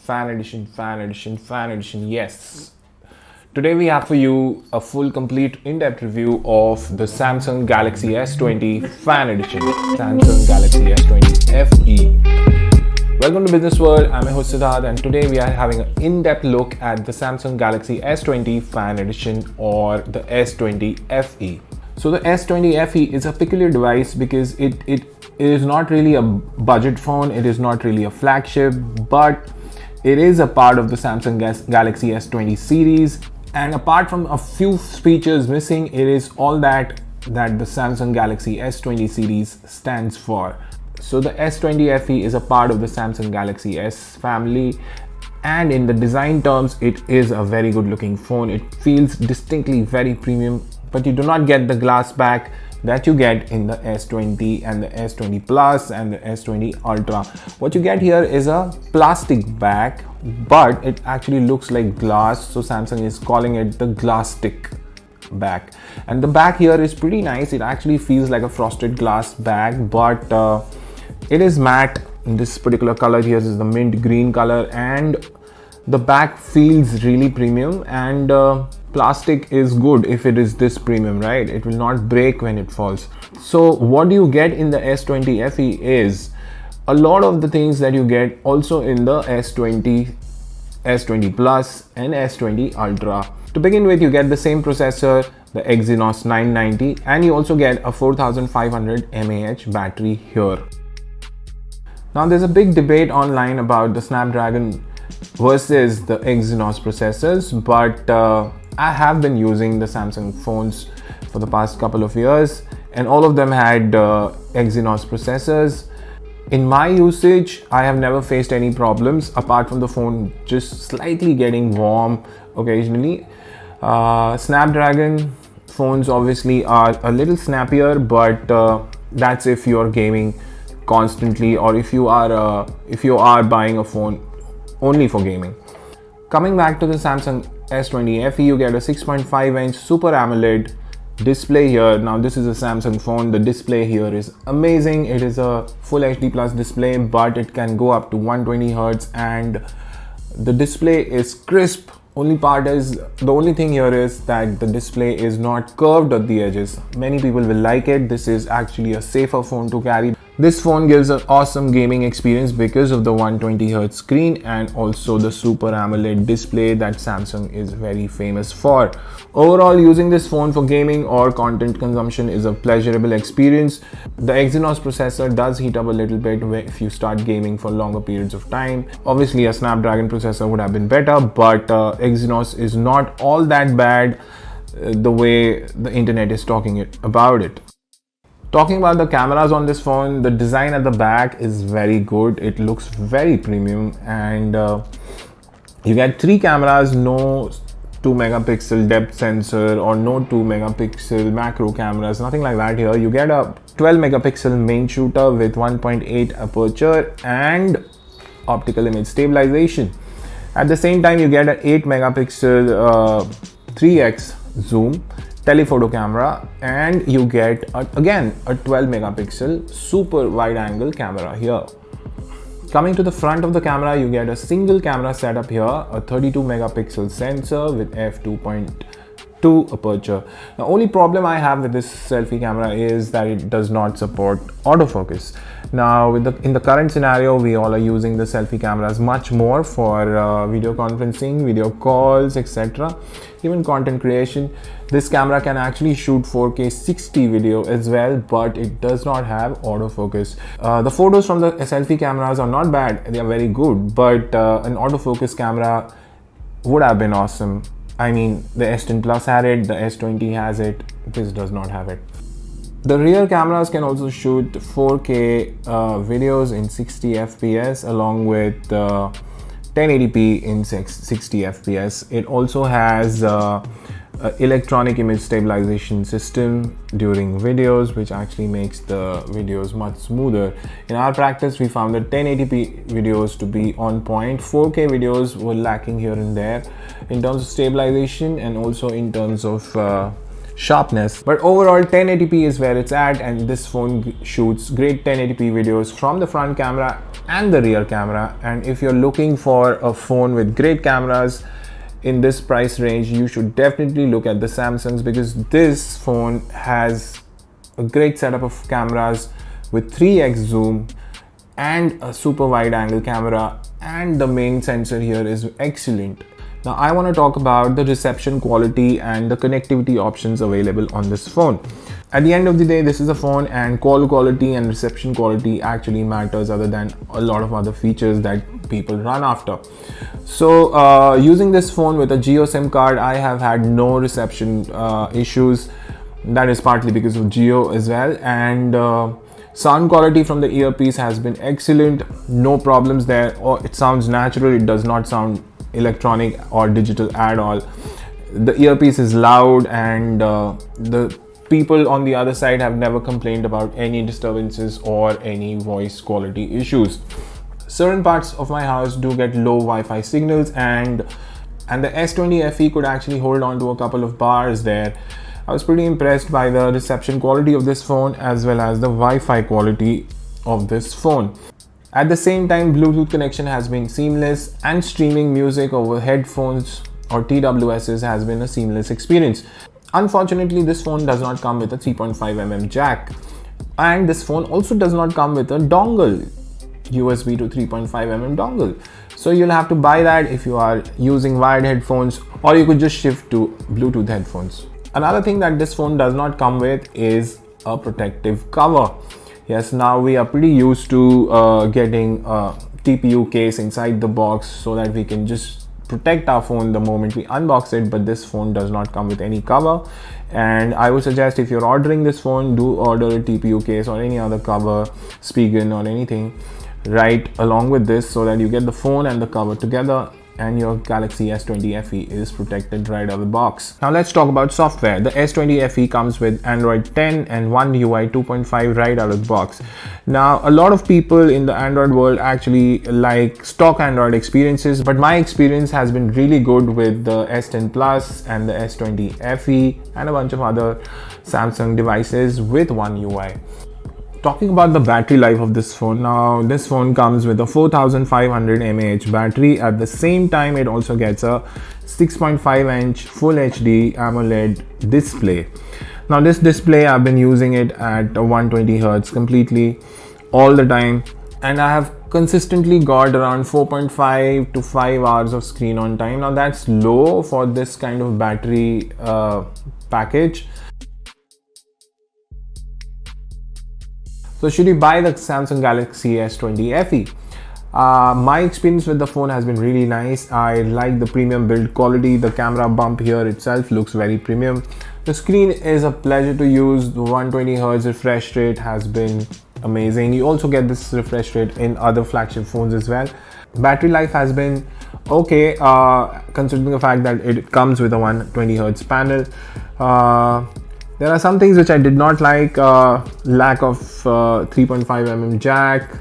fan edition, fan edition, fan edition. Yes. Today we have for you a full complete in-depth review of the Samsung Galaxy S20 fan edition. Samsung Galaxy S20 FE. Welcome to Business World. I'm your host Siddharth, and today we are having an in-depth look at the Samsung Galaxy S20 fan edition or the S20 FE. So the S20 FE is a peculiar device because it is not really a budget phone, it is not really a flagship, but it is a part of the Samsung Galaxy S20 series. And apart from a few features missing, it is all that the Samsung Galaxy S20 series stands for. So the S20 FE is a part of the Samsung Galaxy S family, and in the design terms, it is a very good looking phone. It feels distinctly very premium, but you do not get the glass back that you get in the S20 and the S20 Plus and the S20 Ultra. What you get here is a plastic back, but it actually looks like glass, so Samsung is calling it the Glastic back. And the back here is pretty nice. It actually feels like a frosted glass bag, but it is matte. This particular color here is the mint green color, and the back feels really premium, and plastic is good if it is this premium, right? It will not break when it falls. So what you get in the S20 FE is a lot of the things that you get also in the S20, S20 Plus and S20 Ultra. To begin with, you get the same processor, the Exynos 990, and you also get a 4500 mAh battery here. Now there's a big debate online about the Snapdragon versus the Exynos processors, but I have been using the Samsung phones for the past couple of years, and all of them had Exynos processors. In my usage, I have never faced any problems apart from the phone just slightly getting warm occasionally. Snapdragon phones obviously are a little snappier, but that's if you're gaming constantly, or if you are buying a phone only for gaming. Coming back to the Samsung S20 FE, you get a 6.5-inch Super AMOLED display here. Now this is a Samsung phone. The display here is amazing. It is a full HD plus display, but it can go up to 120 Hz, and the display is crisp. The only thing here is that the display is not curved at the edges. Many people will like it. This is actually a safer phone to carry. This phone gives an awesome gaming experience because of the 120 Hz screen and also the Super AMOLED display that Samsung is very famous for. Overall, using this phone for gaming or content consumption is a pleasurable experience. The Exynos processor does heat up a little bit if you start gaming for longer periods of time. Obviously, a Snapdragon processor would have been better, but Exynos is not all that bad the way the internet is talking about it. Talking about the cameras on this phone, the design at the back is very good. It looks very premium, and you get 3 cameras, no 2 megapixel depth sensor or no 2 megapixel macro cameras, nothing like that here. You get a 12 megapixel main shooter with 1.8 aperture and optical image stabilization. At the same time, you get an 8 megapixel 3x zoom telephoto camera, and you get again a 12 megapixel super wide angle camera here. Coming to the front of the camera, you get a single camera setup here, a 32 megapixel sensor with f2.2 aperture. The only problem I have with this selfie camera is that it does not support autofocus. Now in the current scenario, we all are using the selfie cameras much more for video conferencing, video calls, etc. Even content creation. This camera can actually shoot 4K 60 video as well, but it does not have autofocus. The photos from the selfie cameras are not bad, they are very good, but an autofocus camera would have been awesome. I mean, the S10 Plus had it, the S20 has it, this does not have it. The rear cameras can also shoot 4K videos in 60 FPS along with 1080p in 60 FPS. It also has electronic image stabilization system during videos, which actually makes the videos much smoother. In our practice, we found that 1080p videos to be on point. 4K videos were lacking here and there in terms of stabilization and also in terms of sharpness. But overall 1080p is where it's at, and this phone shoots great 1080p videos from the front camera and the rear camera. And if you're looking for a phone with great cameras in this price range, you should definitely look at the Samsungs, because this phone has a great setup of cameras with 3x zoom and a super wide angle camera, and the main sensor here is excellent. Now I want to talk about the reception quality and the connectivity options available on this phone. At the end of the day, this is a phone, and call quality and reception quality actually matters, other than a lot of other features that people run after. So using this phone with a Jio SIM card, I have had no reception issues. That is partly because of Jio as well, and sound quality from the earpiece has been excellent. No problems there. It sounds natural. It does not sound electronic or digital at all. The earpiece is loud, and the people on the other side have never complained about any disturbances or any voice quality issues. Certain parts of my house do get low Wi-Fi signals, and the S20 FE could actually hold on to a couple of bars there. I was pretty impressed by the reception quality of this phone as well as the Wi-Fi quality of this phone. At the same time, Bluetooth connection has been seamless, and streaming music over headphones or TWSs has been a seamless experience. Unfortunately, this phone does not come with a 3.5mm jack, and this phone also does not come with a dongle, USB to 3.5mm dongle. So you'll have to buy that if you are using wired headphones, or you could just shift to Bluetooth headphones. Another thing that this phone does not come with is a protective cover. Yes, now we are pretty used to getting a TPU case inside the box so that we can just protect our phone the moment we unbox it, but this phone does not come with any cover. And I would suggest, if you're ordering this phone, do order a TPU case or any other cover, Spigen or anything, right along with this, so that you get the phone and the cover together, and your Galaxy S20 FE is protected right out of the box. Now let's talk about software. The S20 FE comes with Android 10 and One UI 2.5 right out of the box. Now a lot of people in the Android world actually like stock Android experiences, but my experience has been really good with the S10 Plus and the S20 FE and a bunch of other Samsung devices with One UI. Talking about the battery life of this phone, now this phone comes with a 4500 mAh battery. At the same time, it also gets a 6.5-inch Full HD AMOLED display. Now this display, I've been using it at 120 Hz completely all the time, and I have consistently got around 4.5 to 5 hours of screen on time. Now that's low for this kind of battery package. So should you buy the Samsung Galaxy S20 FE? My experience with the phone has been really nice. I like the premium build quality. The camera bump here itself looks very premium. The screen is a pleasure to use. The 120 Hz refresh rate has been amazing. You also get this refresh rate in other flagship phones as well. Battery life has been okay, considering the fact that it comes with a 120 Hz panel. There are some things which I did not like, lack of 3.5mm jack.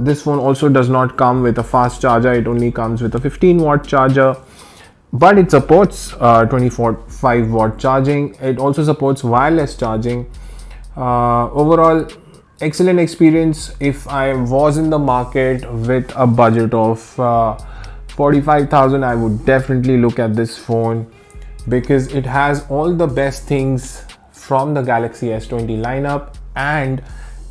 This phone also does not come with a fast charger. It only comes with a 15-watt charger, but it supports 24/5-watt charging. It also supports wireless charging. Overall, excellent experience. If I was in the market with a budget of 45,000, I would definitely look at this phone, because it has all the best things from the Galaxy S20 lineup, and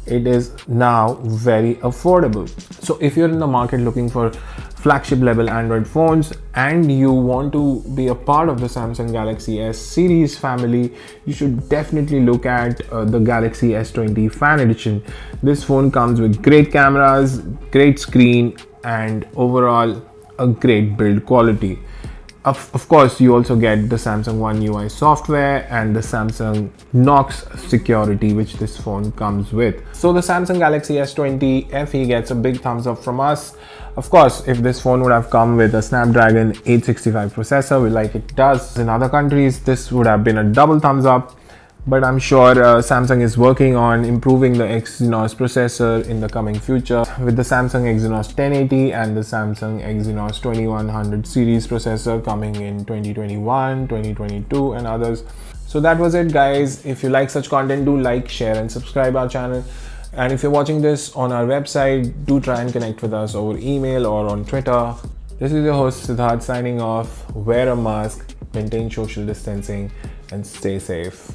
it is now very affordable. So if you're in the market looking for flagship level Android phones and you want to be a part of the Samsung Galaxy S series family, you should definitely look at the Galaxy S20 Fan Edition. This phone comes with great cameras, great screen, and overall a great build quality. Of course, you also get the Samsung One UI software and the Samsung Knox security, which this phone comes with. So the Samsung Galaxy S20 FE gets a big thumbs up from us. Of course, if this phone would have come with a Snapdragon 865 processor, like it does in other countries, this would have been a double thumbs up. But I'm sure Samsung is working on improving the Exynos processor in the coming future with the Samsung Exynos 1080 and the Samsung Exynos 2100 series processor coming in 2021, 2022 and others. So So that was it, guys. If you like such content, do like, share and subscribe our channel. And if you're watching this on our website, do try and connect with us over email or on Twitter. This is your host Siddharth signing off. Wear a mask, maintain social distancing and stay safe.